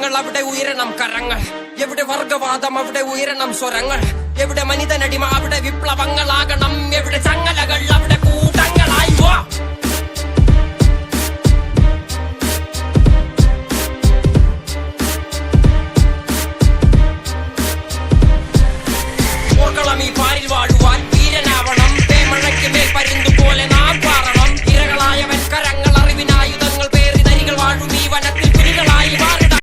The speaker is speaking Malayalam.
സ്വപ്നങ്ങൾ അവിടെ ഉയരണം കരങ്ങൾ. എവിടെ വർഗവാദം അവിടെ ഉയരണം സ്വരങ്ങൾ. എവിടെ മനിതനടിമ അവിടെ വിപ്ലവങ്ങളാകണം. എവിടെ ചങ്ങലകൾ അവിടെ കൂട്ടങ്ങളായി വാ. ഓർക്കണം ഈ പാരിൽ വാഴുവാൻ വീരനാവണം. പേമഴയ്ക്ക് മേൽ പരുന്തു പോലെ നാം പാറണം. ഇരകളായവൻ കരങ്ങൾ അറിവിനായുധങ്ങൾ പേറി തരികൾ വാഴും ഈ വനത്തിൽ.